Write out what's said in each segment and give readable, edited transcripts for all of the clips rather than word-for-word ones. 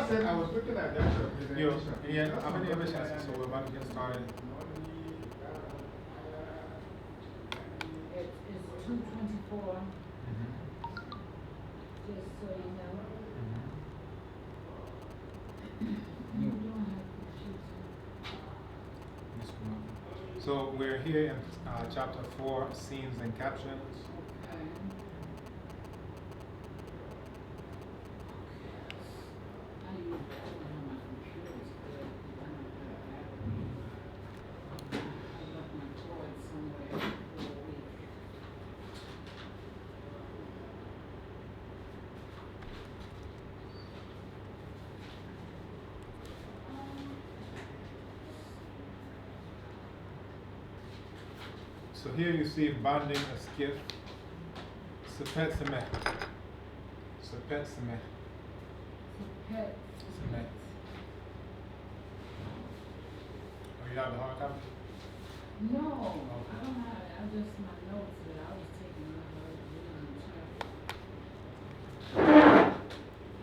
said I was looking at that Yo, presentation. yeah, how many other chances? So we're about to get started. It's 2:24, just so you know. You don't have computer. So we're here in chapter 4, Scenes and Captions. Okay. I usually don't have my computers, but I left my toys somewhere for a week. So here you see bonding a skiff. Sepet Semet. Sepet Semet. Pet. Semet. Oh, you have the hard copy? No, I don't have it. I just my notes that I was taking when I was reading the chapter.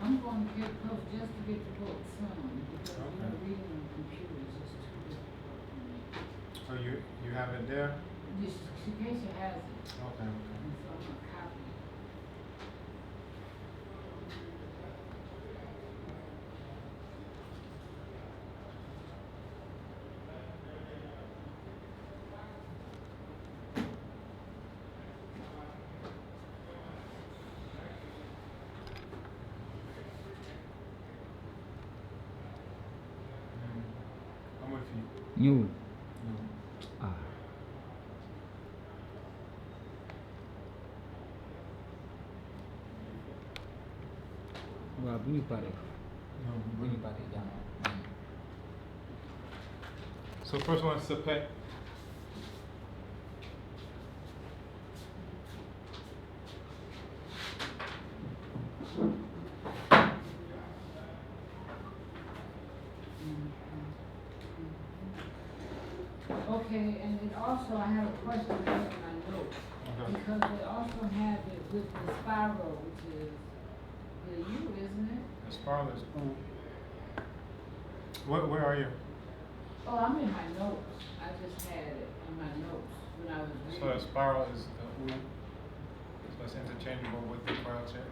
I'm going to get both just to get the book some because reading on computers is too difficult for me. So you have it there? Just in case you has it. Okay, okay. And so I'm going to copy it. I'm with you. You. No. Ah. Wah, bunyi pare. No, Bunyi pare jangan. So first one, Sepet. Okay, and then also I have a question in my notes. Okay. Because they also have it with the spiral, which is the U, isn't it? The spiral is ooh. Where are you? Oh, I'm in my notes. I just had it in my notes when I was reading. So the spiral is the ooh. So it's interchangeable with the coil check.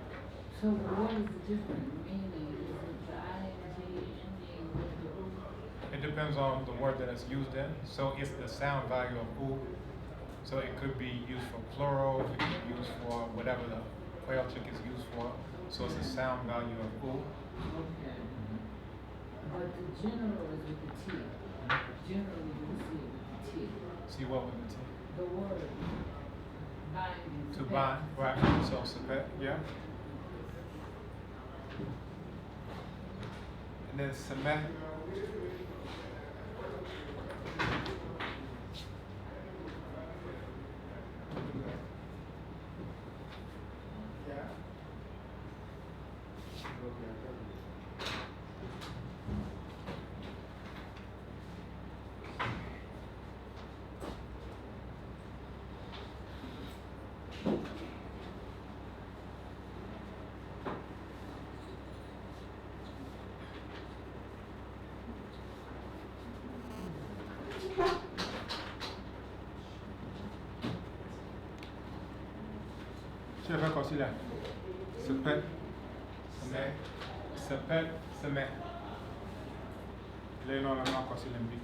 So what is the different meaning? Is it the ing ending with the U? It depends on the word that it's used in. So it's the sound value of ooh. So it could be used for plural, it could be used for whatever the quail chick is used for. So it's the sound value of ooh. Okay. But the general is with the T. Generally you see it with the T. See what with the T? The word binding. To bind, right. So sepet, yeah. And then semet. Je vais considérer. Sepet, semet, sepet, semet. Là, non, non, considérer.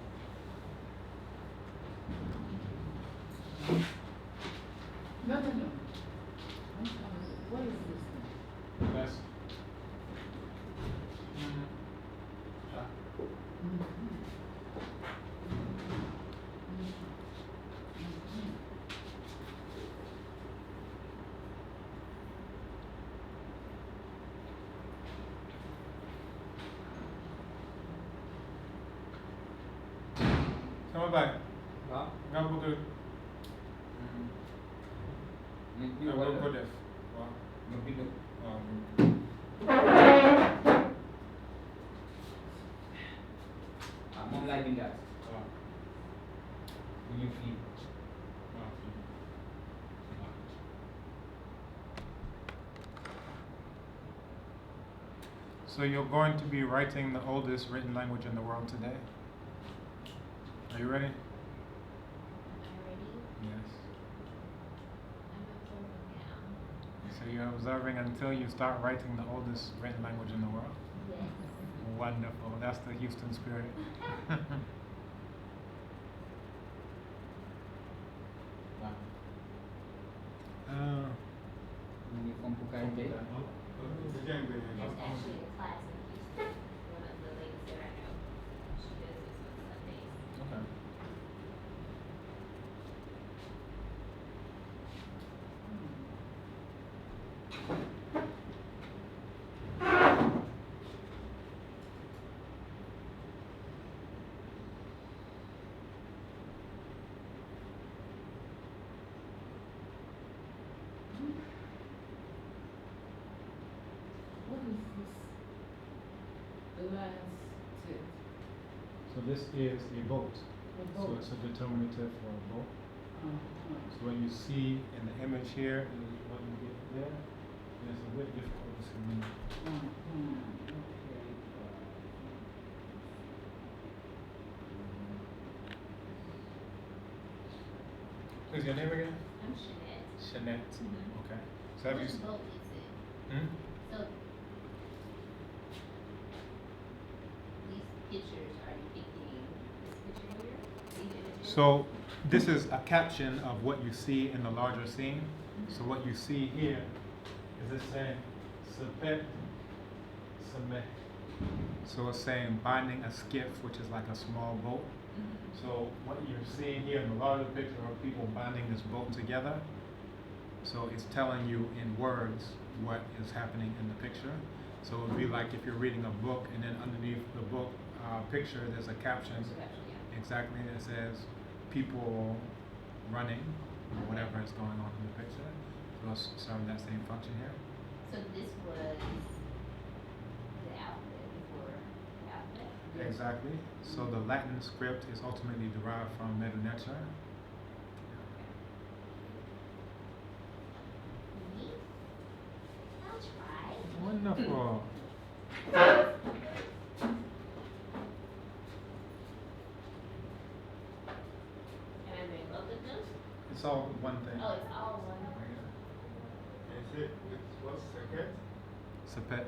No, no, no. I'm sorry. What is this thing? Yes. Sama baik. Wah. Nggak butuh. Ni Nggak wala. butuh def. Wah. Mabido. Mom lay bindas. Wah. Bunyi fi. Wah. So So you're going to be writing the oldest written language in the world today. Are you ready? Am I ready? Yes. I'm observing now. So you're observing until you start writing the oldest written language in the world? Yes. Wonderful. That's the Houston spirit. Wow. Uh, Ini pembukaan dia. That's actually a class in Houston. One of the ladies that I know. She does this on Sundays. okay. What is this? The last tip. So this is a boat. The So boat. it's a determinative for a boat. So what you see in the image here is what you get there. And it's a bit difficult to see. Okay. What's your name again? I'm Shanette. Shanette. Mhm. Okay. So have you? Which boat is it? Hmm? So these pictures, are you picking this picture here? These images? So this is a caption of what you see in the larger scene. So what you see here is it saying Sepet Semet. So it's saying binding a skiff, which is like a small boat. So what you're seeing here in the larger picture are people binding this boat together. So it's telling you in words what is happening in the picture. So it would be like if you're reading a book and then underneath the book picture there's a caption. Yeah. Exactly, it says people running, or whatever is going on in the picture. So it's serving that same function here. So this was the alphabet before the alphabet? Exactly. So the Latin script is ultimately derived from Medu Neter. Me? I'll try. Wonderful. Can I bring both of them? It's all one thing. Oh, it's all one. Is it what's second? Sepet.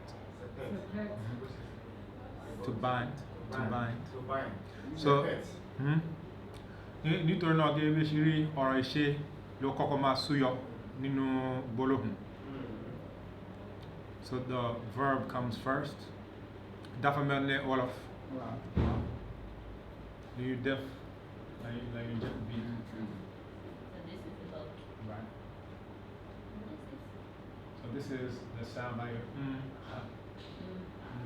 Second. Sepet. To bind. To bind. To bind. So, Second. nítorí náà gẹ́gẹ́ bí ṣe rí ọ̀rọ̀ ìṣe ló kọ́kọ́ máa súyọ nínú gbólóhùn. So the verb comes first. Dafamene Olaf. Wow. Do you def? Like you def B. So this is the boat. Right. What is this? So this is the sound like ha. And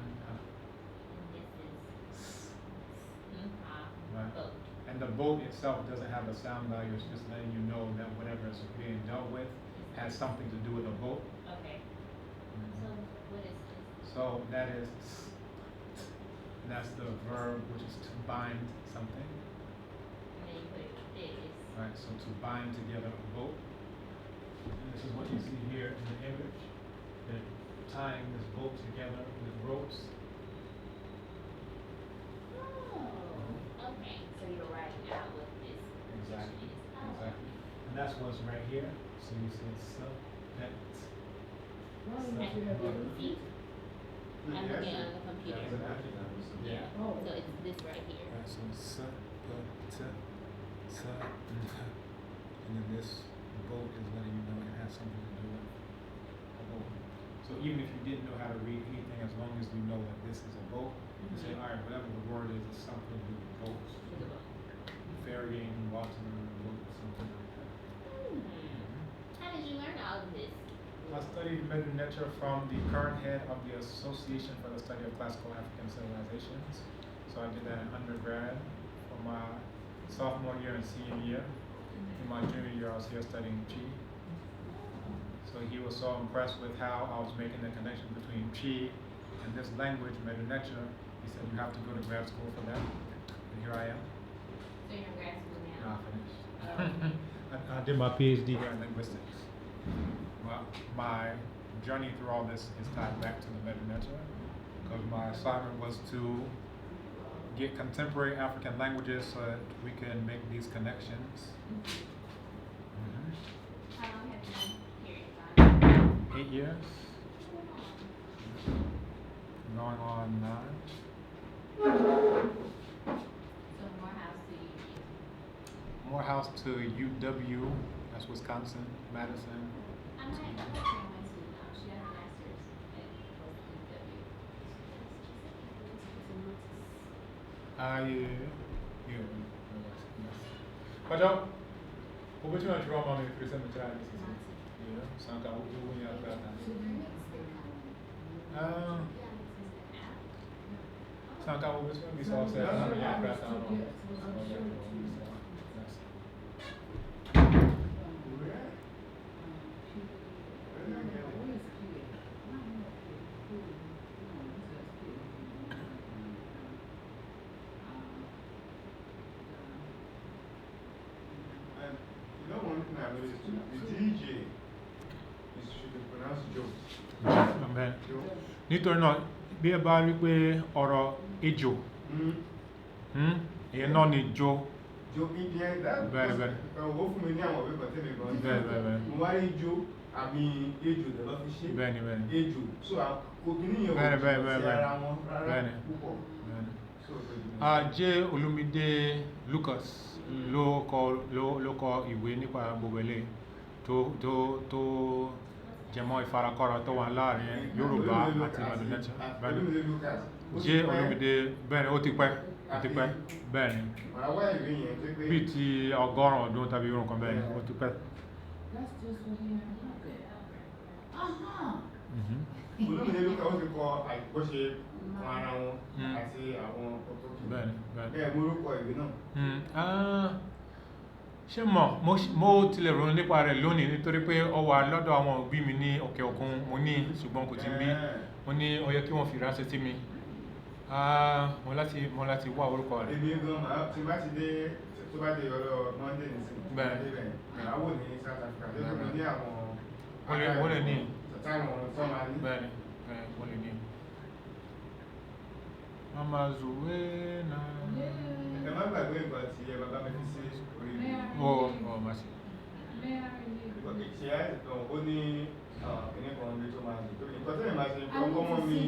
this is Right. boat. And the boat itself doesn't have a sound value, it's just letting you know that whatever is being dealt with has something to do with a boat. Okay. So what is this? So that is, and that's the verb, which is to bind something. And then you put this. Right, so to bind together a boat. And this is what you see here in the image. They're tying this boat together with ropes. Oh, okay. So you're writing out what this Exactly. is. Oh. Exactly. And that's what's right here. So you see so that. Why I is can it a see. I'm looking on the computer. Yeah. So it's this right here. Right, so sa, pa, ta, sa, and then this boat is letting you know it has something to do with a boat. So even if you didn't know how to read anything, as long as you know that this is a boat, you say, all right, whatever the word is, it's something to do with boats, To the boat. ferrying, water, boat, something like that. How did you learn all of this? I studied Medu Neter from the current head of the Association for the Study of Classical African Civilizations. So I did that in undergrad for my sophomore year and senior year. In my junior year, I was here studying Chi. So he was so impressed with how I was making the connection between Chi and this language, Medu Neter. He said, you have to go to grad school for that. And here I am. So you're in grad school Now now? I finished. Oh. I did my PhD here in linguistics. Well, my journey through all this is tied back to the Medu Neter. because my assignment was to get contemporary African languages so that we can make these connections. Mhm. How long have you been here in Ghana? 8 years, going on 9. So Morehouse to you. Morehouse to UW, that's Wisconsin, Madison. I might friend went to, she got her master's at UW. Yeah. Padahal, opportunity to run on the present material. Yeah, Sanka, we have that. Sanka, we saw that. And you know one thing I noticed too, the DJ is should be pronounced Joe. Amen. Joe. Nítorí náà, bí ẹ bá rí pé ọ̀rọ̀ ejò, èyí náà ni jo. Joe Indian, that Very, very. Hopefully, now we're going to tell me about Very, very, very. Why Joe? I mean, Ejo, the love fish. Bẹ́ẹ̀ni, bẹ́ẹ̀ni. Ejo. So, I'm cooking your Very, very, very, very. Bẹ́ẹ̀ni. Bẹ́ẹ̀ni. So, J. Olumide Lucas ló kọ ìwé nípa gbogbo ilé tó jẹmọ́ ìfarakọ́ra tó wà láàrin Yorùbá àti Ìbàdàn. J. Olumide bẹ́ẹ̀ni ó ti pẹ́ bẹ́ẹ̀ni bí ti ọgọ́rùn-ún ọdún tàbí irun kan bẹ́ẹ̀ni ó ti pẹ́. That's just what he had out there. Olúmìnira ló kọ́ ó ti kọ bó ṣe kan ara wọn àti àwọn ọ̀tọ̀ kìí. Bẹ́ẹ̀ni. Bẹ́ẹ̀ mo rúkọ ìwé náà. Ṣé mo tilẹ̀ ronú nípa rẹ̀ lónìí nítorí pé ó wà lọ́dọ̀ àwọn òbí mi ní òkè òkun mo ní ṣùgbọ́n kò ti bí mo ní ó yẹ kí wọ́n fi ránṣẹ́ sí mi. Mo láti wá orúkọ rẹ̀. Èmi gan máa tí bá ti dé tó bá dé ọ̀rọ̀ Monday nìsín. Bẹ́ẹ̀ni. Ìyàwó ní South Africa tó kọ́ ní àwọn Wọ́n lè ní. táwọn tó máa ní. Bẹ́ẹ̀ni, wọ́n lè ní. Mama Zuwena. Ẹ má gbàgbé nǹkan tí ẹ bàbá mi fi sí orí mi. Má ṣe. Ṣé ó ní kíní kan bí tó máa dùn. Nǹkan tó lè máa ṣe ọkọ mọ́ mi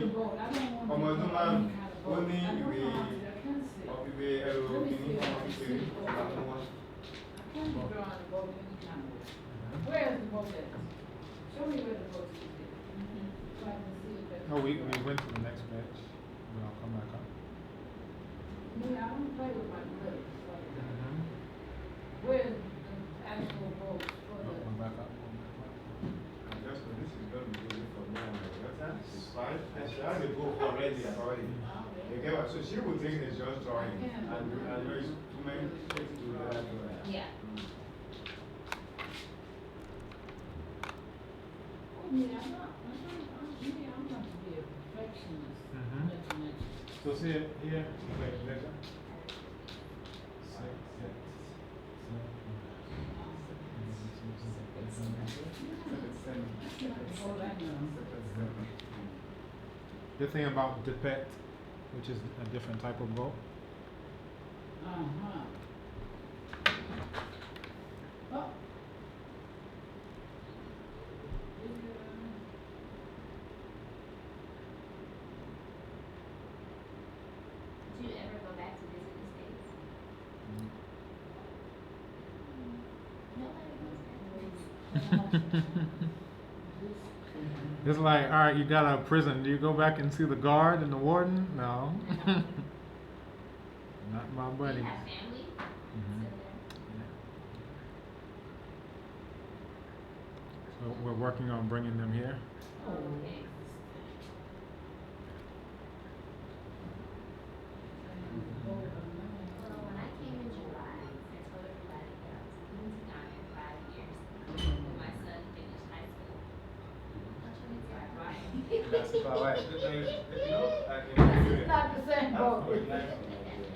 ọmọ ọdún márùn-ún ó ní ìwé ẹ̀rọ kíní ọmọ kékeré àwọn wọn. Where is the boat at? Show me where the boat is. So I can see it better. No, we went to the next batch. Then I'll come back up. Yeah, I don't play with my blood. Where's the actual boat for the? One back up. Just for this is going to be good for me and my daughter. She's 5 and she has a book already about it. You get what? So she will take the just drawing and I know it's too many things to do that. Yeah. Oh, yeah, I'm not to be a perfectionist. So see it here, wait, later. The thing about Depet, which is a different type of boat. Oh. Did you ever go back to visit the States? Nobody goes back. It's like, all right, you got out of prison. Do you go back and see the guard and the warden? No. Not my buddy. You have family? Mhm. So we're working on bringing them here. Oh, okay. Well, when I came in July, I told everybody that I was moving to Ghana in 5 years. When my son finished high school. So I brought him. That's about right. You know, It's not the same boat.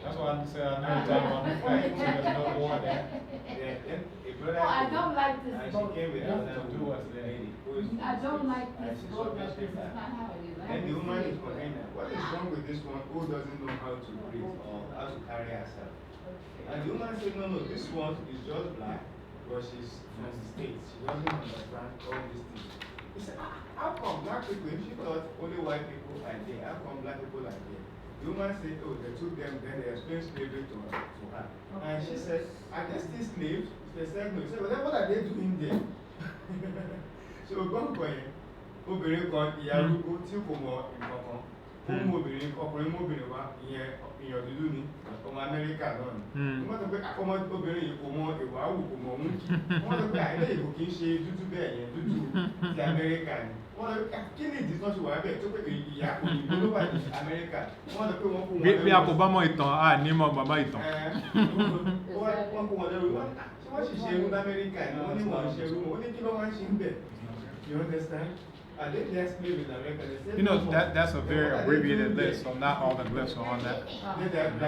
That's why I'm saying I never time on the flight, so there's no war there. Yeah, then a brother. No, I don't like this and boat. she came with Yeah. us To do what's there. lady who is I I don't like And this she's boat like obviously this, it's fat. not how it is. I And the haven't woman seen is it. complaining, what is wrong with this one who doesn't know how to breathe or how to carry herself? And the woman said, no, this one is just black, but she's from the States. She doesn't understand all these things. He said, how come black people, she thought only white people are there, how come black people are there? The woman said, oh, they took them, then they explained slavery to her. And she said, are they still slaves? They said, no. She said, well, then what are they doing there? So, one point, obìnrin kan ìyá arúgbó tí kò mọ nǹkan kan ó mú obìnrin ọkùnrin mú obìnrin wá ìyẹn èèyàn dúdú ni ọmọ Amẹ́ríkà náà ni wọ́n sọ pé ọmọ obìnrin yìí kò mọ ìwà àwù kò mọ òun kì wọ́n sọ pé àìlè ìbò kì í ṣe dúdú bẹ́ẹ̀ yẹn dúdú ti Amẹ́ríkà ni wọ́n sọ pé kí ni ìdí tí wọ́n ṣe wà bẹ́ẹ̀ tó pé ìyá òyìnbó ló wà ní Amẹ́ríkà wọ́n sọ pé wọ́n kó wọn lẹ́rú bí a kò bá mọ ìtàn a ní mọ bàbá ìtàn. wọ́n kó wọn lẹ́rú wọ́n sì ṣe irú l'Amẹ́ríkà ni wọ́n ní wọ́n ṣe irú wọn ó ní kí ló wá ń ṣe ń bẹ̀. You understand? I think that's maybe in America. You know, that's a very abbreviated list, so not all the glyphs are on that.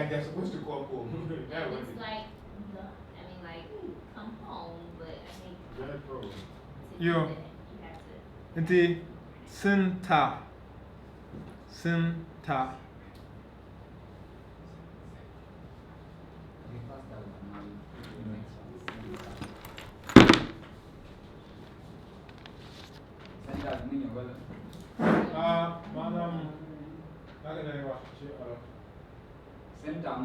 They're supposed to come home. It's like, like, come home, but I think to do Yo. that, you have to. Inti Sinta. Sinta. The first that was now, the next one. Send that meaning, well. Madam, Center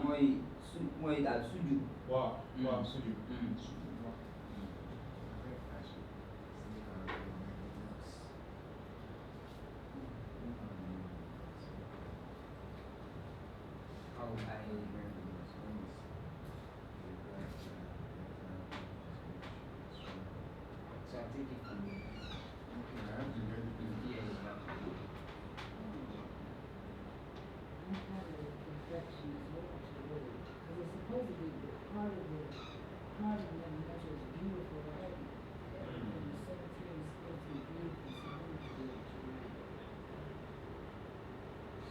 moi da suju. Wow, suju. How I so I take it from here. I'm kind of a perfectionist over to the word. Because it's supposed to be part of the measure is beautiful writing. And the 17 is supposed to be beautiful, so I'm going to be able to read it.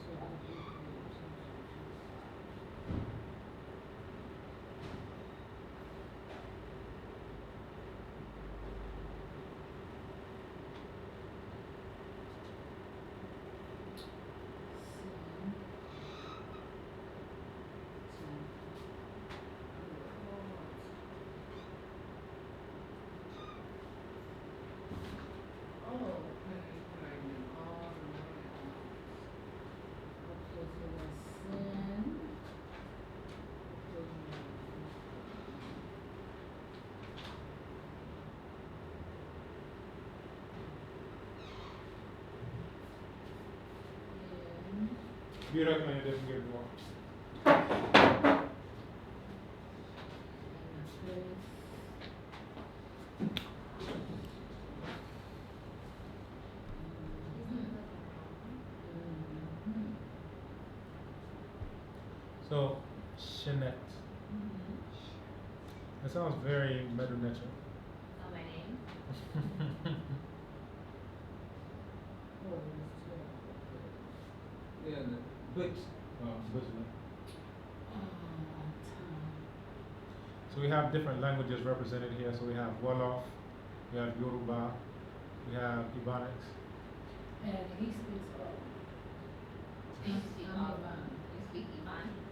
So I do pay attention to it. You reckon you didn't get more? So, Shinette. That sounds very Middle Nature. Oh, my name? Yeah, but Bushman. So we have different languages represented here. So we have Wolof, we have Yoruba, we have Ebonics. And he speaks all. You speak all of them. You speak Ebonics.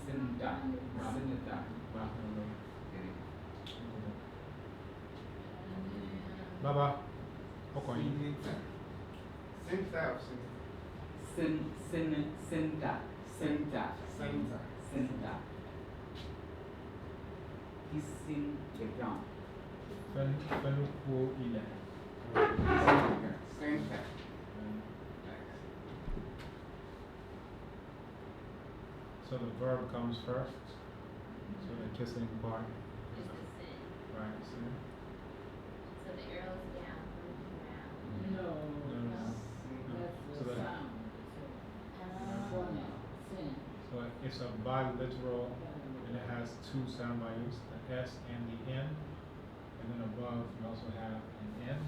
Senator. Baba, okay. Center of Center. Kissing the ground. Fenuku Ile. Center. So the verb comes first. So the kissing part. Is the sin. Right, see? So the arrow's down, moving around. No, No. that's So the that- sound. Sin. So it's a biliteral and it has two sound values, the S and the N. And then above you also have an N.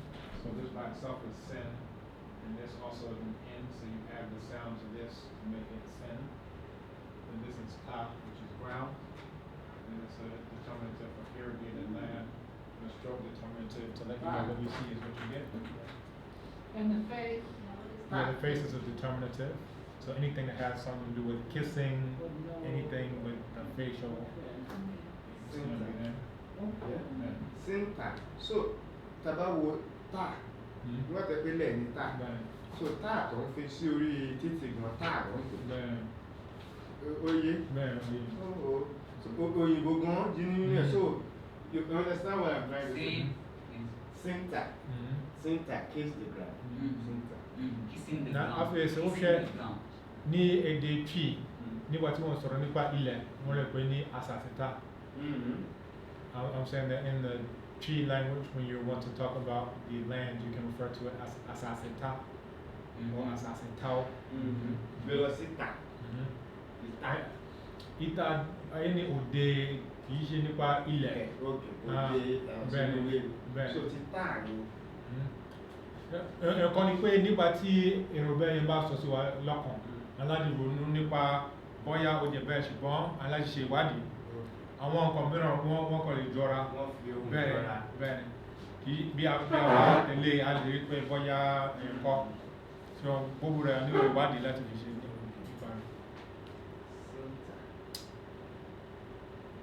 So this by itself is sin. And this also is an N, so you add the sound to this to make it sin. And this is ta, which is ground. And it's a determinative of irrigated land. And a stroke determinative to know, what you see is what you get. And the face. Yeah, the face is a determinative. So anything that has something to do with kissing, anything with the facial, it's going to be there. Yeah. Syntax. So, tabawo ta. Wọ́n tẹ́ pé lẹ́ẹ̀ ní ta. So, ta tó ń fi sí orí títì gan ta ló ń pè. Oye. So, òyìnbó gan jí nínú ẹ̀. So, you understand what I'm trying to say? Syntax. Syntax, kiss the ground. Syntax. Kissing the Now, ground. after this, Kissing okay. the ground. Ní èdè Twi, nígbà tí wọ́n sọ̀rọ̀ nípa ilẹ̀, wọ́n lè pè ní asàtìtà. I'm saying that in the Twi language, when you want to talk about the land, you can refer to it as asàtìtà or asàtìtàó. Velocita. Ìtà ayé ní òde kìí ṣe nípa ilẹ̀. So, ti ta ni. Ẹ̀kọ́ ni pé nígbà tí èrò bẹ́ẹ̀ yẹn bá sọ sí wa lọ́kàn, aláti ronú nípa bóyá ó jẹ́ bẹ́ẹ̀ ṣùgbọ́n aláti ṣe ìwádìí. Àwọn nǹkan mìíràn wọ́n kàn lè jọra. Bẹ́ẹ̀ ni kí bí a bá tẹ̀lé a lè rí pé bóyá ẹ̀kọ́ tí wọ́n gbogbo rẹ̀ nílò ìwádìí láti fi ṣe nípa rẹ̀.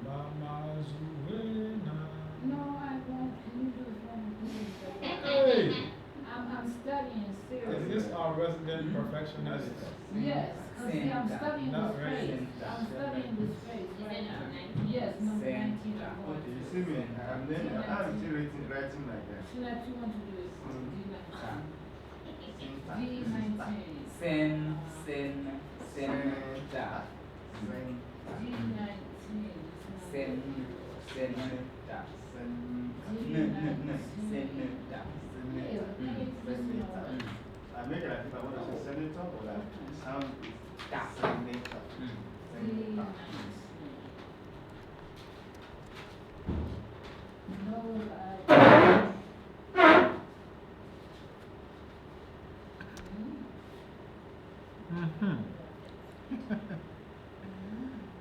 Mama Zuena. No, I won't. Can you do it for me? Hey! I'm studying seriously. Is this our resident perfectionist? Yes, because I'm studying Not this really. face. I'm studying this face Is right it now. number 19? Yes, number 19. Okay, you see me, I'm still writing like that. Shouldn't you want to do it? D19. Sen, da. D19. Sen, da. Sen, da. I make it like if I want to say senator, but like sound is senator.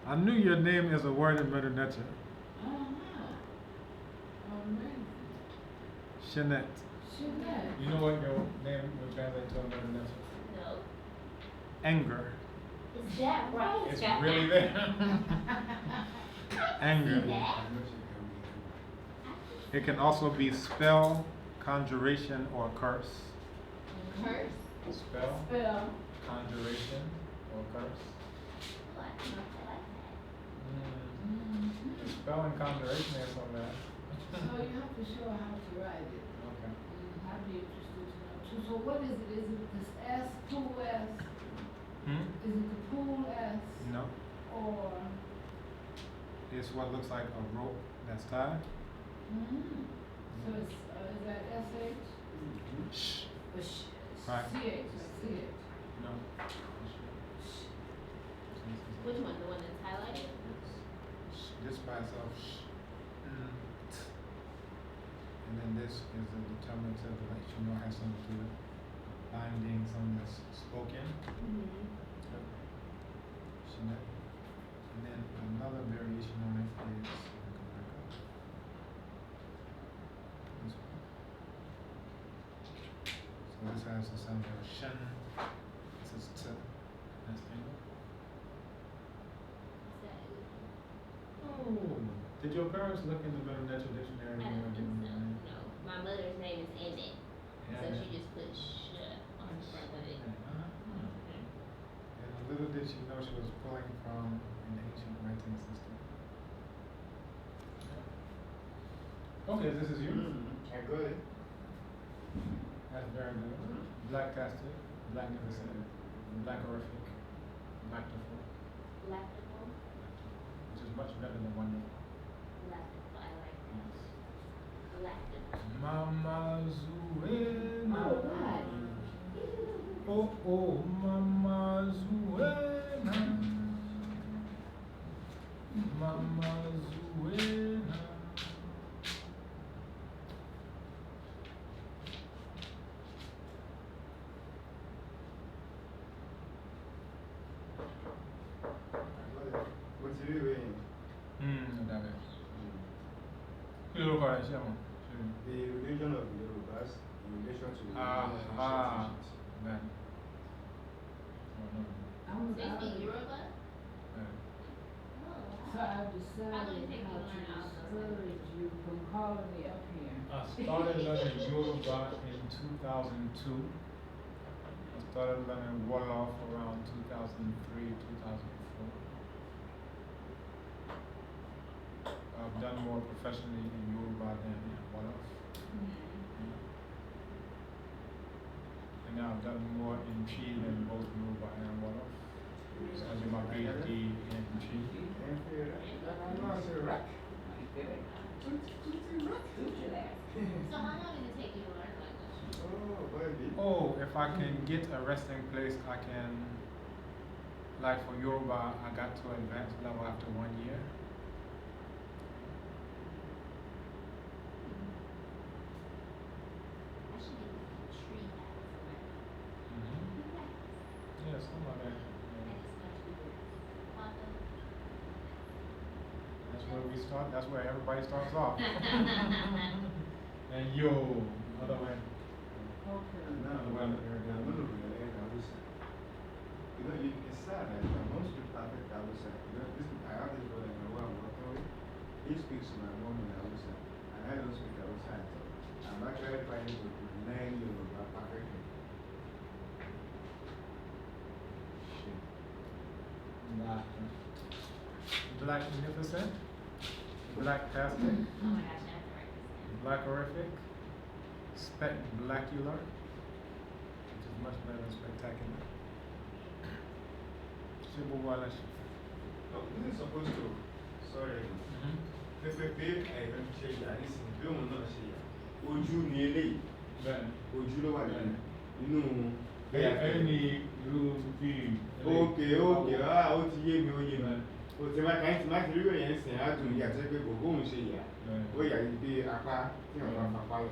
I knew your name is a word in Middle Nature. Shanette. You know what your name would translate to in Middle Nature? No. Anger. Is that right? It's really there. Anger. It can also be spell, conjuration, or curse. Curse? Spell, conjuration, or curse. Oh, I don't know if I like that. The spell and conjuration is on that. So you have to show how to write it. Okay. I'd be interested to know. So what is it? Is it this S, pool S? Is it the pool S? No. Or? It's what looks like a rope that's tied. So it's, is that SH? Shh. Or CH? Right. CH. No. Which one? The one that's highlighted? This by itself. And then this is the determinative to let you know it has something to do with binding, something that's spoken. And then another variation on it is this one. So this has the sound of shen. This is t. That's angle. Oh. Did your parents look in the Middle Nature Dictionary I when they were don't think giving so. you the name? No. My mother's name is Emmett. So she just put sh on the front of it. And little did she know she was pulling from an ancient writing system. Okay, this is you. I got it. That's very good. Black casted, black never black horrific, black default, Lactical? which is much better than wonderful. Lactical, I like that. Lactical. Mama Zuena. Oh, right. Oh, oh, Mama Zuena. Mama Zuena. What's you doing? That is. Kí ló kọ́ rẹ̀ ṣe mọ̀? Ṣé the religion of the Yorubas in relation to the Ah, religion of the ah, Shit. man. Oh, no. I was They out speak of Yoruba? Man. Oh, So wow. I've decided think how you to learn all those discourage you from calling me up here. I started learning Yoruba in 2002. I started learning Wolof around 2003, 2004. I've done more professionally in Yoruba than in Wolof. And now I've done more in Chi than both Yoruba and Wolof. So I did my PhD in Chi. So how long did it take you to learn language? Oh, if I can get a resting place, I can. Like for Yoruba, I got to advanced level after 1 year. I should get a tree hat for my Yes, some of that. That's where we start. That's where everybody starts off. And yo, other way. Okay. You know, it's sad that most people perfect Hausa. You know, I have this brother in I'm working with. He speaks to my mom in Hausa, and I don't speak Hausa at all. I'm actually trying to learn Yoruba perfectly. Nah. Black Magnificent, Black Tastic, Oh my gosh, I have to write this down. Black Horrific, Spectacular, which is much better than Spectacular. Civil Wallace. No, this is supposed to. Sorry. Pé I don't change that. This is bí òun náà ṣe yà. Ojú ni eléyìí. Bẹ́ẹ̀ni. Ojú ló wà nínú. Inú. Any room view. Okay, ó ti yé mi, ó yé mi. O ti máa kàn tí máa ti rí òyìn sìn á dùn yà tó pé gbogbo òun ṣe yà. Ó yà ní bí apá tí wọ́n bá fapá lọ.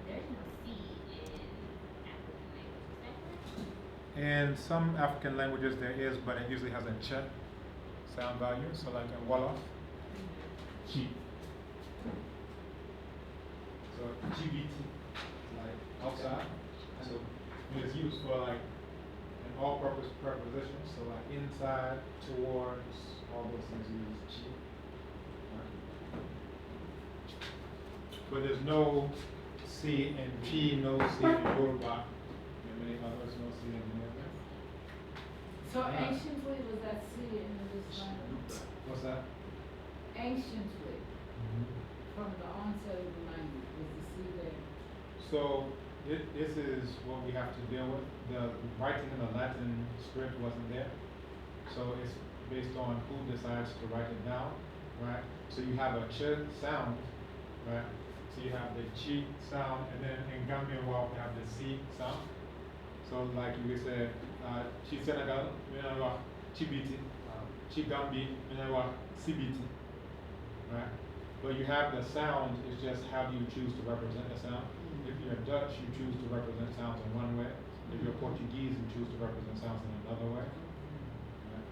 There's no C in African language, is that correct? In some African languages there is, but it usually has a ch sound value. So like in Wolof, chi. So GBT, like outside. So it's used for like an all-purpose preposition. So like inside, towards, all those things use chi. But there's no C in chi, no C in Yoruba, and many others, no C in any other. So anciently was that C in this language? What's that? Anciently, from the onset of the language, was the C there? So this is what we have to deal with. The writing in the Latin script wasn't there. So it's based on who decides to write it down, right? So you have a ch sound, right? So you have the chi sound, and then in Gambian Walk you have the C sound. So like you said, chi Senegal, Minawa, Chibiti, chi Gambi, Minawa, Sibiti, right? But you have the sound, it's just how do you choose to represent the sound. If you're Dutch, you choose to represent sounds in one way. If you're Portuguese, you choose to represent sounds in another way. Right?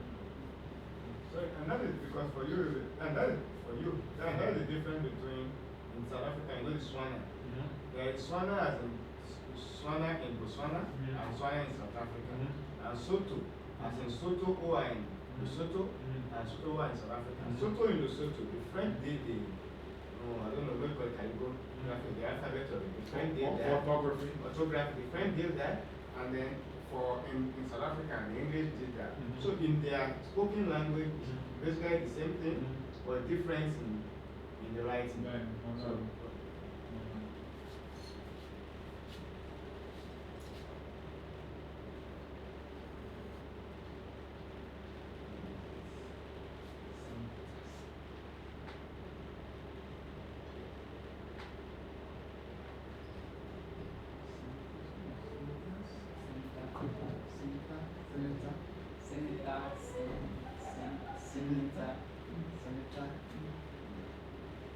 So, and that is because for you, and that is for you, and that is the difference between in South Africa and Swana. There is Swana as in Swana in Botswana and Swana in South Africa. And Soto, as in Soto or in Lesotho, and Soto or in South Africa. Soto in Lesotho, the French did the, I don't know, what call calligraphy, the alphabet of it. The French did that. Orthography. Orthography, the French did that, and then in South Africa, the English did that. So in their spoken language, basically the same thing, but difference in the writing. Right. So,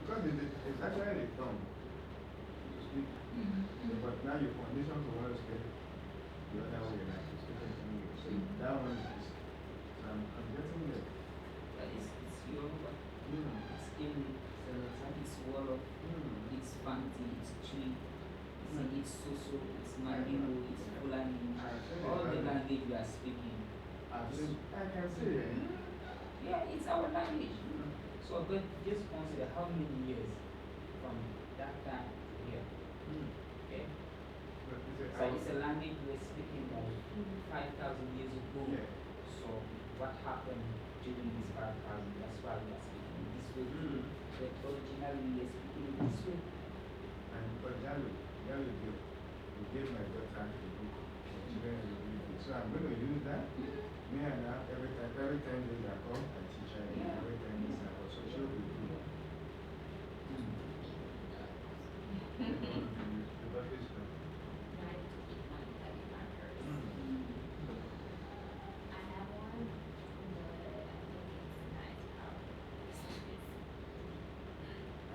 because it's actually a tongue to speak, but now your condition to want to speak. the other way, like you're speaking to me. So that one is, I'm getting it. It's Yoruba. Mm. It's English. It's Wolof. It's Fanti. It's Twi. It's Soso. It's Mandingo. It's Fulani. All the language we are speaking. I can see it. Yeah, it's our language. So, but just consider how many years from that time to here. Okay? But is it So it's a language we're speaking like 5,000 years ago. Yeah. So what happened during this 5,000? That's why we are speaking this way. But originally we are speaking this way. And but you gave my daughter a book for children to read. So I'm going to use that. Me and her, every time they come, I teach her. Yeah. Every time they say, so she'll be good. The book is good. I need to keep one that in my purse. I have one, but I think it's nice powerful.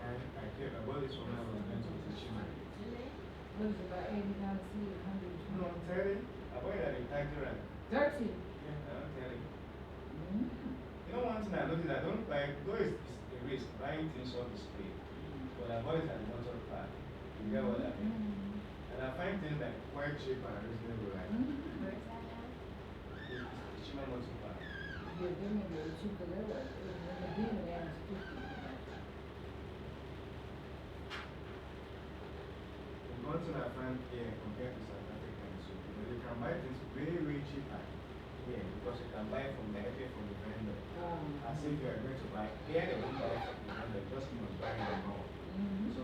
And I bought this one when I was going to teach you. What is it, about $80 seed, No, I'm telling you. I bought it at a Tiger. 30. Yeah, I'm telling you. Mm. You know, one thing I noticed, I don't like, though it's a risk, buying things on display. But I bought it at the motor park. You get what I mean? And I find things like quite cheap and reasonable. Like, Where's that at? it's cheaper motor park. Yeah, they may be cheaper there. In the beginning, they was 50. One thing I find here compared to South Africa is you can buy things very, very cheaper here because you can buy from directly from the vendor. As if you are going to buy here, they won't buy from the vendor, just must buy in the mall. So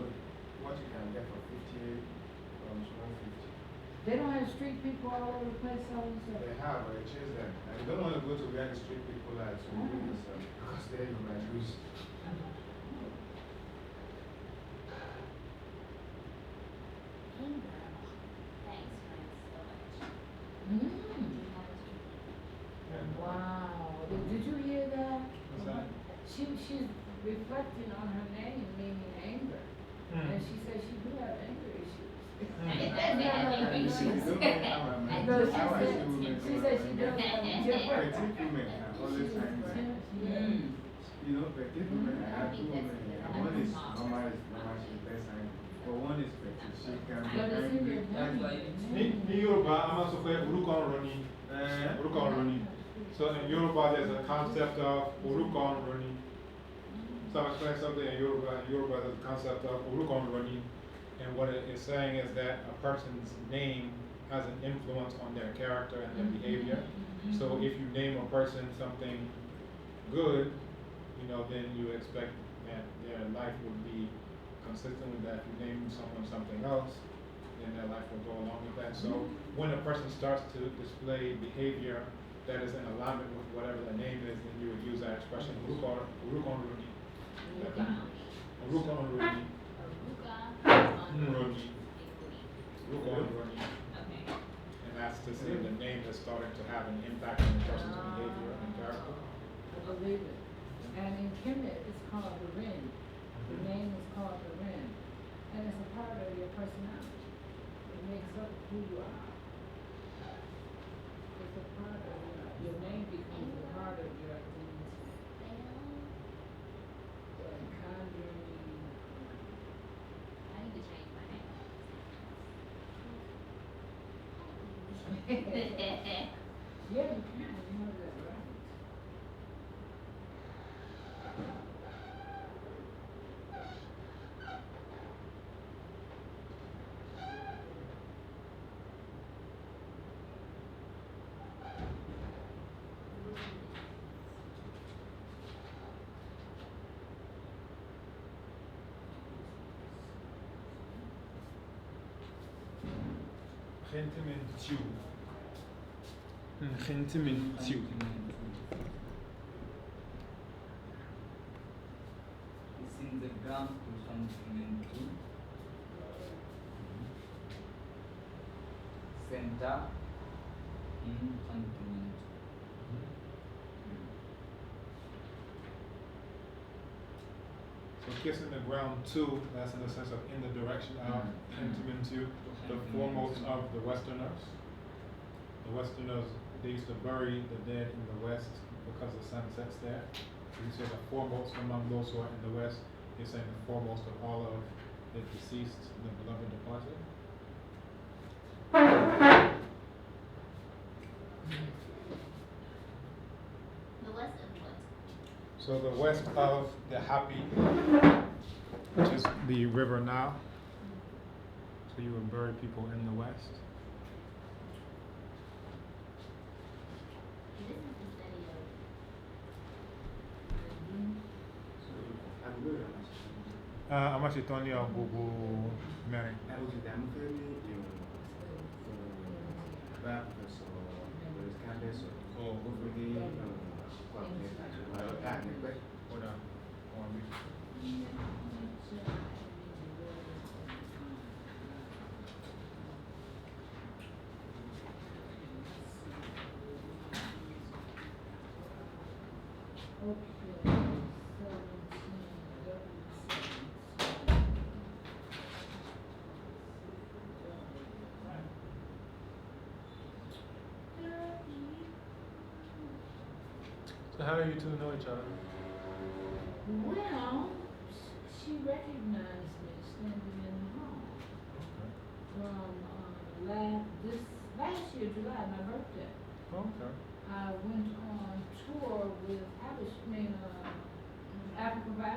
what you can get for 50 comes 150. They don't have street people all over the place selling stuff. They have, but I chase them. And you don't want to go to where the street people are to do yourself because there you might lose. Thanks, friends, so much. Wow. Did you hear that? What's that? She's reflecting on her name, meaning anger. And she said she do have anger issues. You don't know how I'm No, how I see women. she said she does have different. Petite women are always angry. You know, petite women, I have two women. One is normal, she's less angry. But one is petite, she can be But it's in angry. your That's why name. Ní Yorùbá, a máa sọ pé orúkọ ń roni. Orúkọ ń roni. So in Yoruba, there's a concept of orúkọ ń roni. So I'm explaining something in Yoruba. In Yoruba, there's a concept of orúkọ ń roni. And what it is saying is that a person's name has an influence on their character and their behavior. So if you name a person something good, you know, then you expect that their life would be consistent with that. If you name someone something else, then their life will go along with that. So when a person starts to display behavior that is in alignment with whatever the name is, then you would use that expression, orúkọ ń roni. Orúkọ ń roni. Roni. Orúkọ ń roni. Okay. And that's to say the name is starting to have an impact on the person's behavior and character. I believe it. And in Kemet, it's called the Ren. The name is called the Ren. And it's a part of your personality. It makes up who you are. It's a part of your name becomes a part of your identity. Conjuring. I need to change my name. Yeah, you can. You know that, right? Gentimentiu. Gentimentiu. it's in the ground continental center in continent. So kissing the ground too, that's in the sense of in the direction of Gentimentiu, the foremost of the Westerners. The Westerners, they used to bury the dead in the West because the sun sets there. So you say the foremost among those who are in the West, they're saying the foremost of all of the deceased, the beloved departed. The west of what? So the west of the Happy, which is the river Nile. So you would bury people in the west. This is the study of I'm actually telling you on Google Mary. Oh, hold on. Okay, 17. So how do you two know each other? Well, she recognized me standing in the hall from last year, July, my birthday. Okay. I went on tour with Africa by Africa.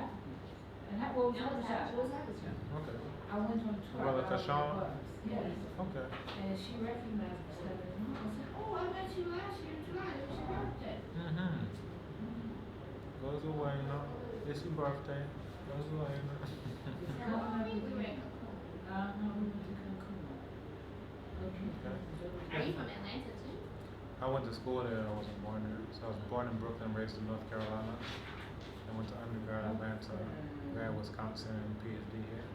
And that was Habitat. Okay. I went on tour. Brother I was on Kashawn? the bus, yes. Okay. And she recognized me standing in the hall. I said, oh, I met you last year in July. It was your birthday. Mm-hmm. Goes away, no. It's your birthday. Goes away, no. I think we were in Cancun. We went to Cancun. Okay. Are you from Atlanta too? I went to school there. I wasn't born there. So I was born in Brooklyn, raised in North Carolina. I went to undergrad in Atlanta, grad Wisconsin, and PhD here.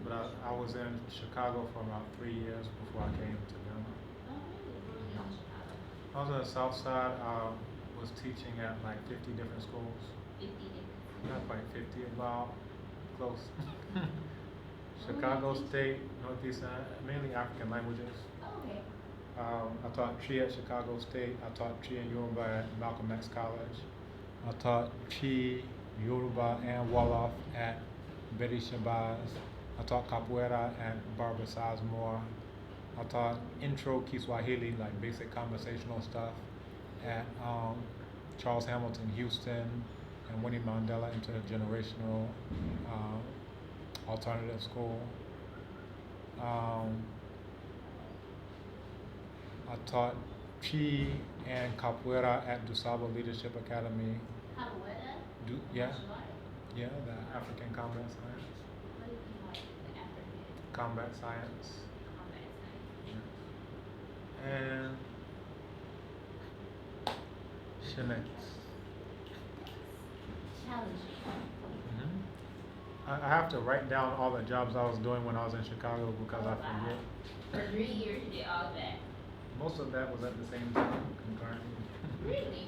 But I was in Chicago for about 3 years before I came to Ghana. Oh, really? Where were you in Chicago? I was on the south side. Was teaching at like 50 different schools. 50 different. Not quite 50, about close. Chicago State, Northeast, mainly African languages. Oh, okay. I taught Chi at Chicago State. I taught Chi and Yoruba at Malcolm X College. I taught Chi, Yoruba, and Wolof at Betty Shabazz. I taught Capoeira at Barbara Sizemore. I taught Intro Kiswahili, like basic conversational stuff, at Charles Hamilton Houston and Winnie Mandela Intergenerational Alternative School. I taught Chi and Capoeira at Dusabo Leadership Academy. Capoeira? Yeah, Martial art? yeah, the African Combat Science. What do you mean by the African Combat Science. combat science? Yeah. And Shinix. Challenging. I have to write down all the jobs I was doing when I was in Chicago because I forget. For 3 years you did all that. Most of that was at the same time, concurrently. Really?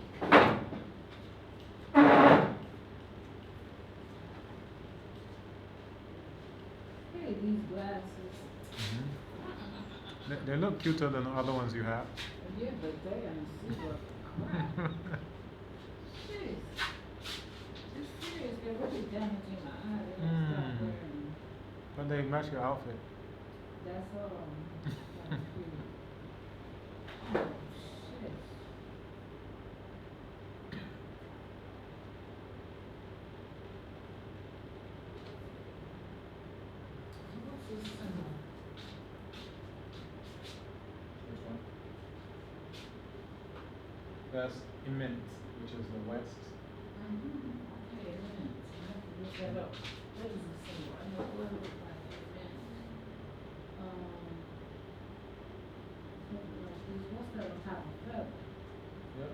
Hey, these glasses. They look cuter than the other ones you have. Yeah, but they ain't super crap. Jeez. It's serious. They're really damaging my eye. They gotta stop wearing them. But they match your outfit. That's all. Thank you. Oh, shit. What's this symbol? Which one? That's immense, which is the west. Okay, immense. I have to look that up. What is this symbol? I know what it looks like. Immense. Something like this. What's that on top of feather? Yep.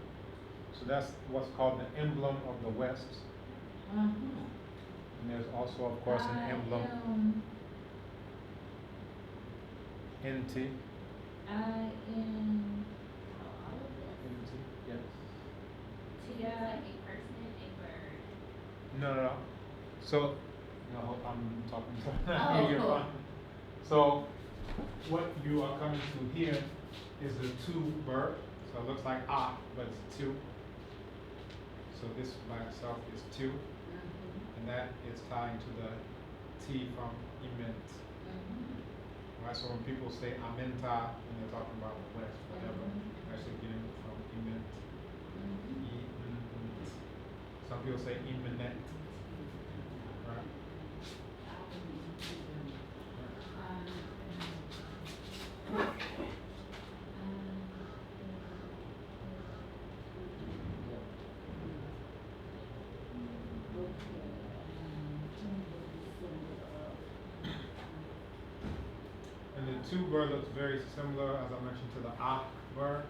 So that's what's called the emblem of the west. And there's also, of course, an emblem. NT. I-N. All of this. NT, yes. It's like a person, a bird. No. So, no, I'm talking to Oh. you're fine. So, what you are coming to here is the two verb. So it looks like ah, but it's two. So this by itself is two. And that is tied to the T from ement. Right, so when people say amenta, when they're talking about west, whatever, actually getting it from ement. Some people say imminent. Right? And the two verb looks very similar, as I mentioned, to the ah verb,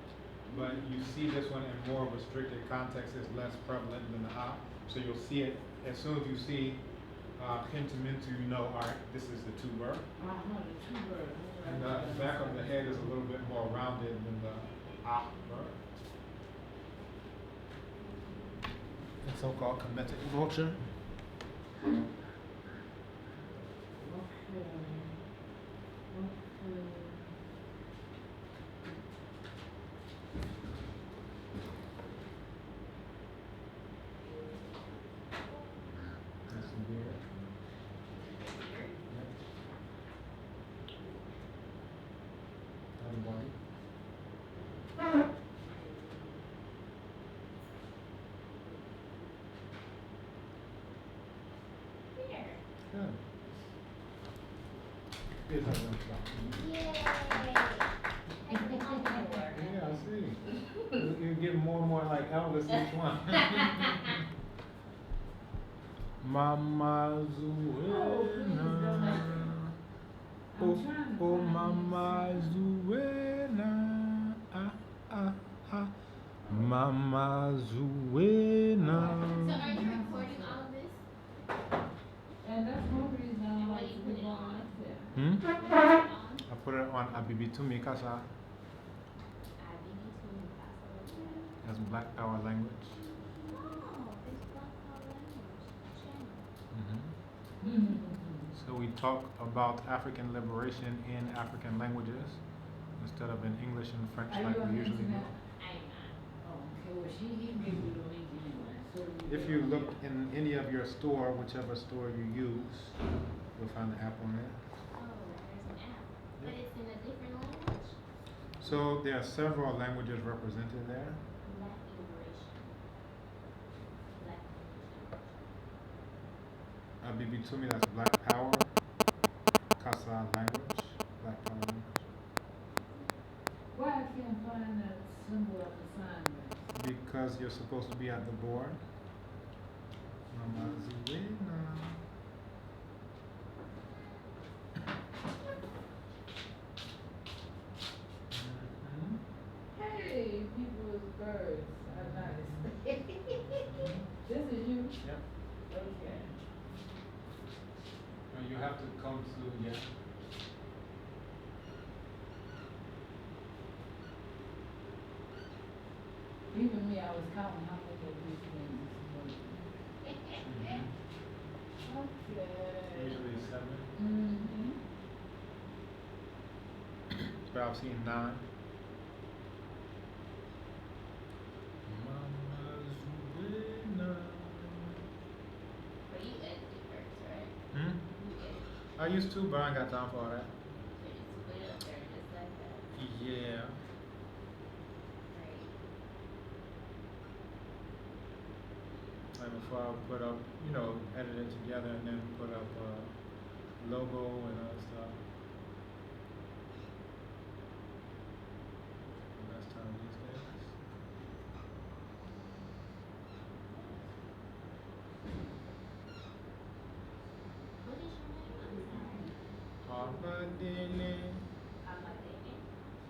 but you see this one in more restricted context is less prevalent than the ah. So you'll see it as soon as you see hintamintu, you know, all right, this is the two verb. The two bird. And the back of the head is a little bit more rounded than the ah verb. The so-called Kemetic vulture. That's some beard. Yep. Other body. Here. Good. Here's our lunch box. Yay! Taking all my work. Yeah, I see. You're getting more and more like Elvis each one. Mama Zuena. Oh, oh, Mama Zuena. Ah, ah, ah. Mama Zuena. So are you recording all of this? And that's one reason I And what like do you to put be it on on? up there. Hmm? What do you put it on? I put it on Abibitumi Kasa. That's Black Power language. Oh, it's Black Power language channel. Hmm. So we talk about African liberation in African languages instead of in English and French Are like you on we the usually do. internet? I am not. Oh, okay, well, he gave you the link anyway, so. If you look in any of your store, whichever store you use, you'll find the app on there. Oh, there's an app. But Yep. it's in a different language? So there are several languages represented there. Black liberation. Black liberation. Abibitumi, that's Black Power. Kasa language, Black Power language. Why I can't find that symbol of assignment? Because you're supposed to be at the board. Mama Zuena. Mhm. Hey, people's birds are nice. This is you? Yep. Okay. You have to come to, yeah. Even me, I was counting how many of these things were. Okay. Usually 7. Mm-hmm. But I've seen 9. Mama Zuena. But you edit it first, right? Hmm? You edit. I used to, but I ain't got time for all that. So you just put it up there just like that. Yeah. Right. Like before I put up, you know, edit it together and then put up a logo and other stuff. Last time these days. What is your name? I'm sorry. Abadele. Abadele.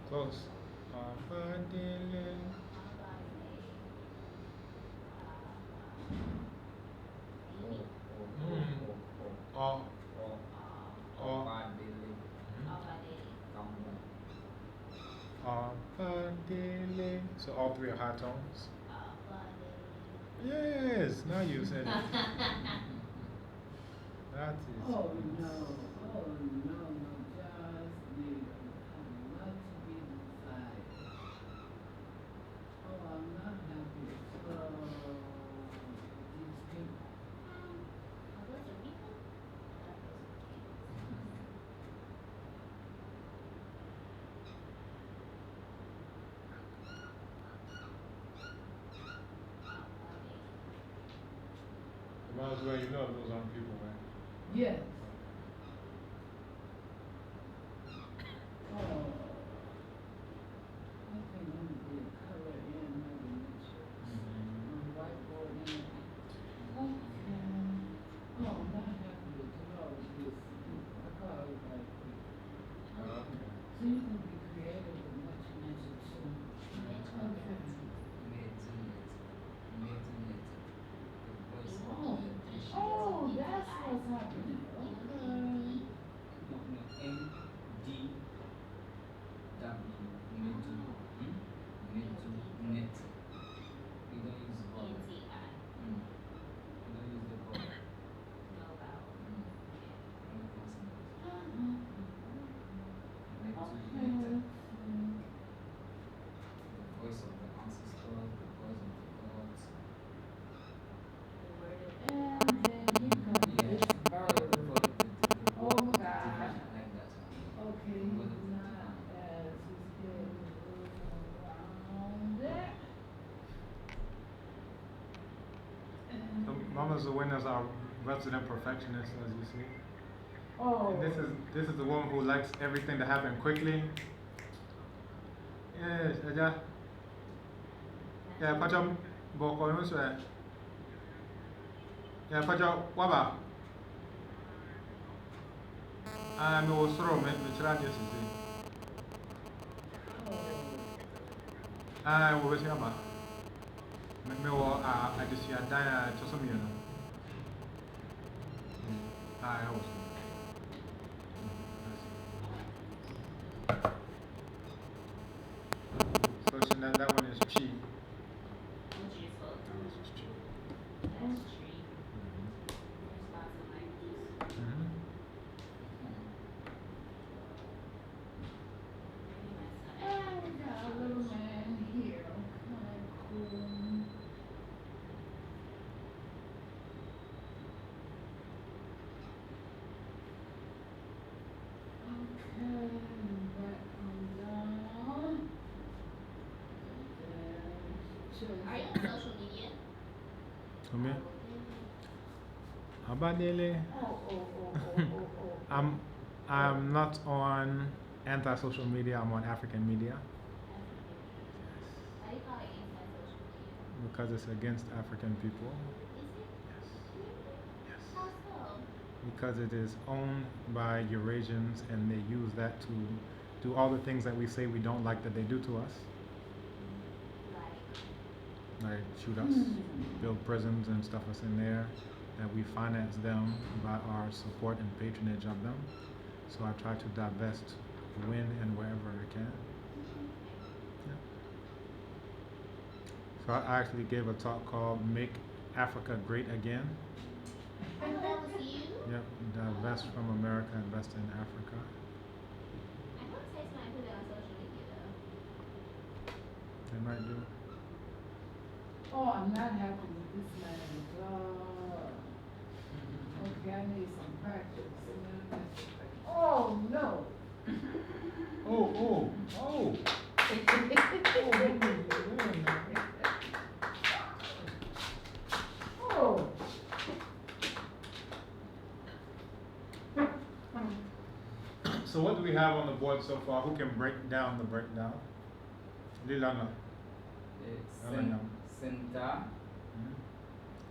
Close. Abadele. Oh. Oh. Abadele. So all 3 are high tones? Yes, now you said it. That is. Oh, no. Oh, no, no. Just leave Well, where you know those aren't people, right? Yes. Oh. I think I'm gonna be a color in Mother Nature. On whiteboard and okay. Oh, I'm not happy to draw this. I call it like Okay. so you can be creative with much nature too. Okay. Oh, that's what's happening. Okay. Net. We don't use vowel. E-N-T-I. We don't use the vowel. No vowel. No consonant. Uh-huh. Net to Okay. net. The voice of the ancestors, the voice of the gods. The word of the And then here comes this bird. Oh my God. Like that. Okay, he's not as he's getting around it. So Mama Zawinna is our resident perfectionist, as you see. Oh. And this is the woman who likes everything to happen quickly. Yes, Aja. Yeah, Pacham Boko Nuswe. Yeah, Pacham Waba. I'm also me try this. Ah, what was your ma? Me wo I just ya die to some you know. Ah, I was. So that one is chi. which is both. That one is chi. That's tree. There's lots of languages. Mhm. Maybe my son. And we got a little man here. Okay, cool. Okay, back on down. Are you on social media? Come here. Abadele. Oh. I'm not on anti-social media. I'm on African media Why do you call it anti-social media? because it's against African people. Is it? Yes. How so? Because it is owned by Eurasians and they use that to do all the things that we say we don't like that they do to us, Like, like shoot us, build prisons and stuff us in there, that we finance them by our support and patronage of them. So I try to divest when and wherever I can. Yeah. So I actually gave a talk called Make Africa Great Again. oh, that was you? Yep, divest from America, invest in Africa. I want to say somebody put that on social media though. They might do. Oh, I'm not happy with this man. Okay, I need some practice. Oh no. Oh. Oh. So what do we have on the board so far? Who can break down the breakdown? Lilana. Senta.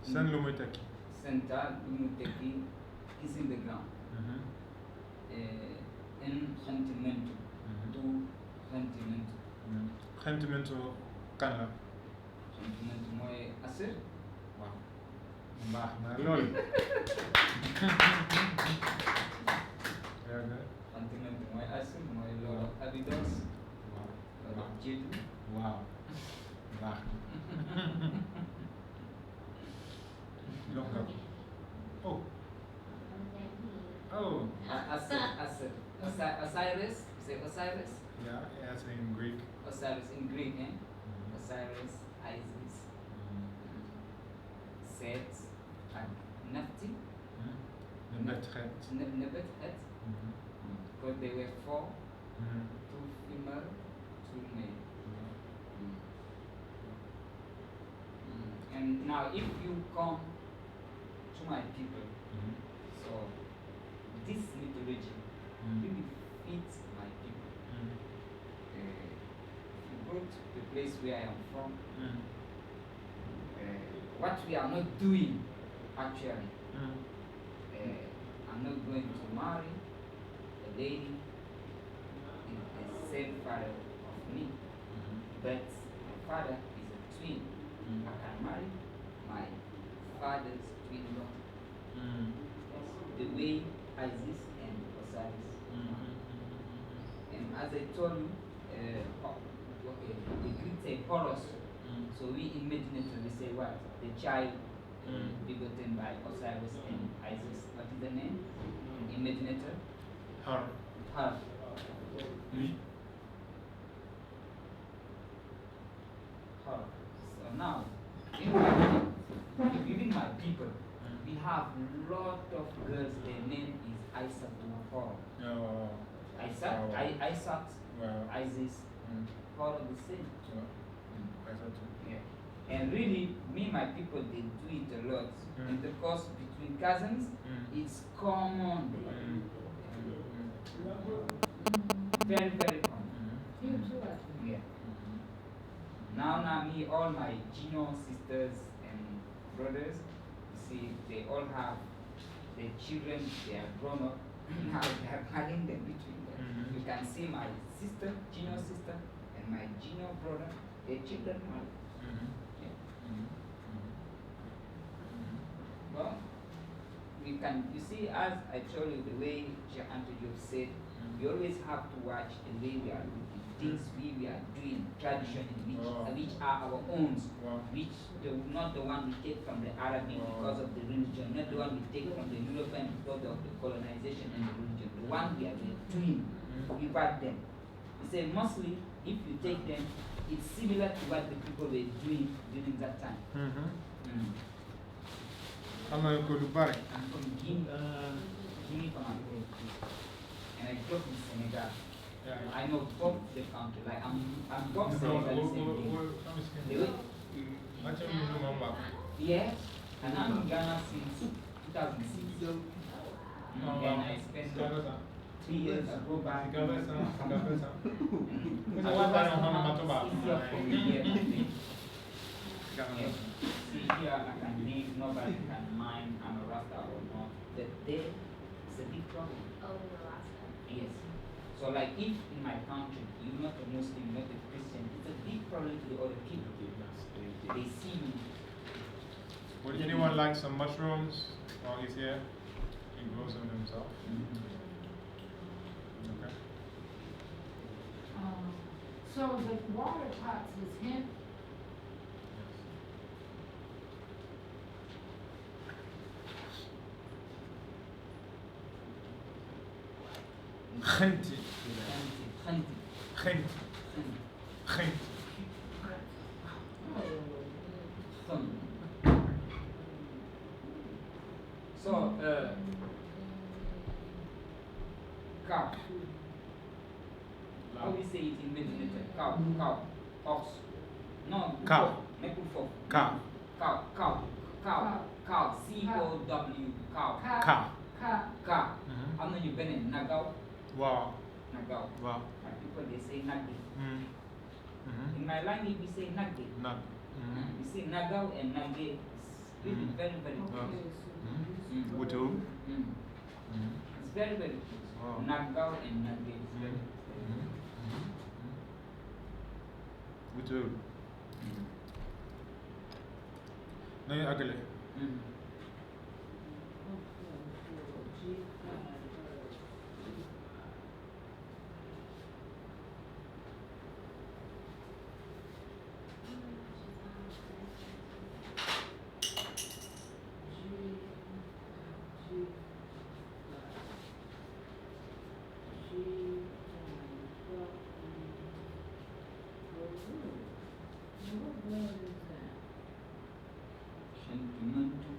Sen Lumuteki. Senta Lumuteki is in the ground. En sentiment. Tu sentiment. Sentimental kanla. Sentiment moy asir. Wow. Bah, na lol. Very good. Sentiment moy asir, moy lot of evidence, Wow. lot of jedu. Wow. Bah. Longer. Oh. Oh. Asir. Osiris. Say Osiris. Yeah, that's in Greek. Osiris in Greek, eh? Osiris, Isis, Set, and Nephti, Nebetret. Nebet, because they were four, two female, two male. And now if you come to my people. So this mythology really fits my people. You go to the place where I am from, what we are not doing actually. I'm not going to marry a lady in the same father of me, but my father is a twin. I can marry my father's twin daughter. The way Isis and Osiris. And as I told you, the Greeks say Horus. So we imaginary say what? The child begotten by Osiris and Isis. What is the name? Imaginator? Her. Her. Her. So now, within my people, we have lot of girls. Their name is Isaac and Horus. Oh. Isaac, Isis, all the same. Yeah. And really, me and my people, they do it a lot. And of course, between cousins, it's common. Very, very common. Yeah. Now, me, all my junior sisters and brothers, you see, they all have their children, they are grown up. Now they are marrying them between them. You can see my sister, junior sister, and my junior brother, their children married. Well, we can, you see, as I told you, the way Sheikh Antonio said, we always have to watch the way we are looking, things we are doing traditionally, which are our own, which not the one we take from the Arabic because of the religion, not the one we take from the European because of the colonization and the religion, the one we are doing, we got them. He said, mostly, if you take them, it's similar to what the people were doing during that time. I'm going to go to Bari. I'm from Guinea, Conakry, and I grew up in Senegal. I know both the country, like I'm both Senegal, same thing. Yeah, and I'm in Ghana since 2006. And I spent 3 years ago back. I was see here I can live, nobody can mind I'm a Rasta or not. But there is a big problem. Oh, in Alaska. Yes. So like if in my country you're not a Muslim, not a Christian, it's a big problem to the other people. They see you. Would anyone like some mushrooms while he's here? He grows them himself. Okay. So the water pots is hemp. Gente. So, cow. How we say it in Mediterranean? Cow, ox. No, Cow. Make it for. Cow. Cow. C-O-W, cow. Cow. How many you been in Nagao? Wow. Nagao. Wow. My people, they say Nagi. Mm-hmm. In my language, we say Nagi. Nag. We say Nagao and Nage. It's really very, very close. With who? It's very, very close. Wow. Nagao and Nage. With who? No, you're ugly. What blood is that? Sentimental.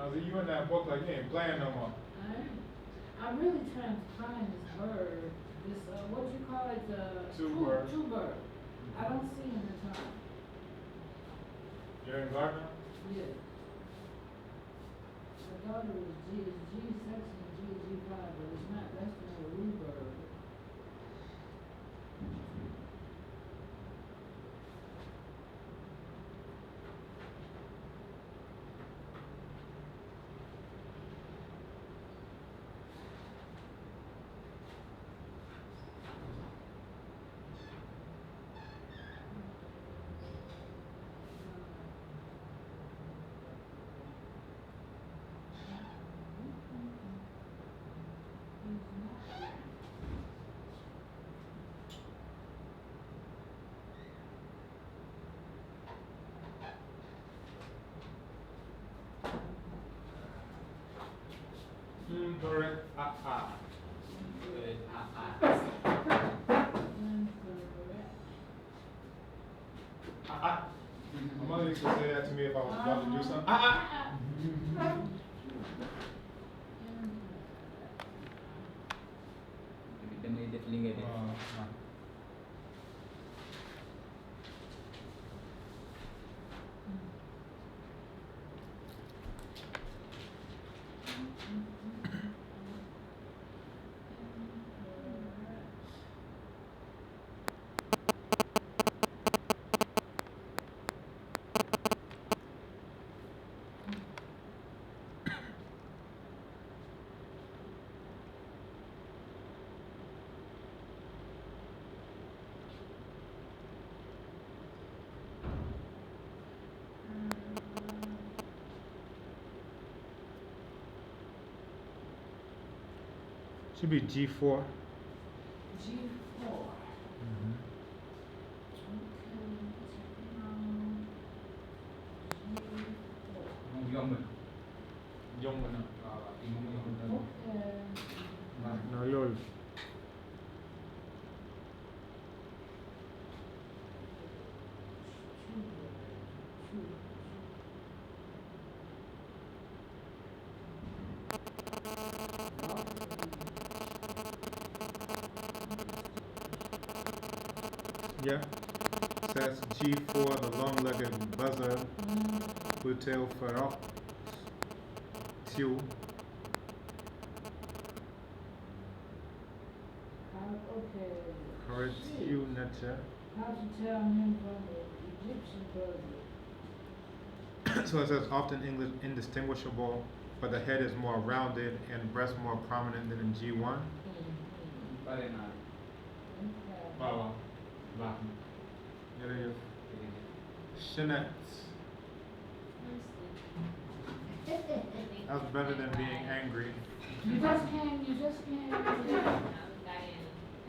I see you in that book like you ain't playing no more. I'm really trying to find this bird, this, what you call it, Two-bird. Two-bird. I don't see him in time. You're in Gardner? Yeah. I thought it was G, it's G6 and G5, but it's not, that's the Rebird. Correct. My mother used to say that to me if I was about to do something. Damay def li nga def. Should be G4. G4. Yomb na. Yomb na. Okay. No, yours. Yeah. So that's G4, the long-legged buzzard, Butel ferox, teal. Okay. Correctiu nature. How to tell him from the Egyptian buzzard? So it says often English indistinguishable, but the head is more rounded and breast more prominent than in G1. Pare na. Wow. Wow. It is. Shinette. That's better than being angry. You just came.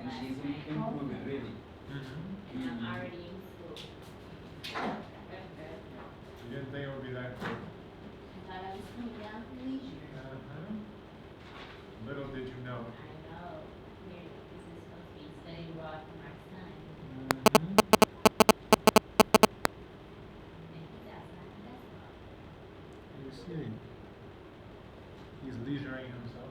And she's improving really. And I'm already in school. You didn't think it would be that quick. I thought I was coming down from leisure. Little did you know. I know. Here, this is supposed to be study abroad for my son. And he's outside the basketball. You see, he's leisuring himself.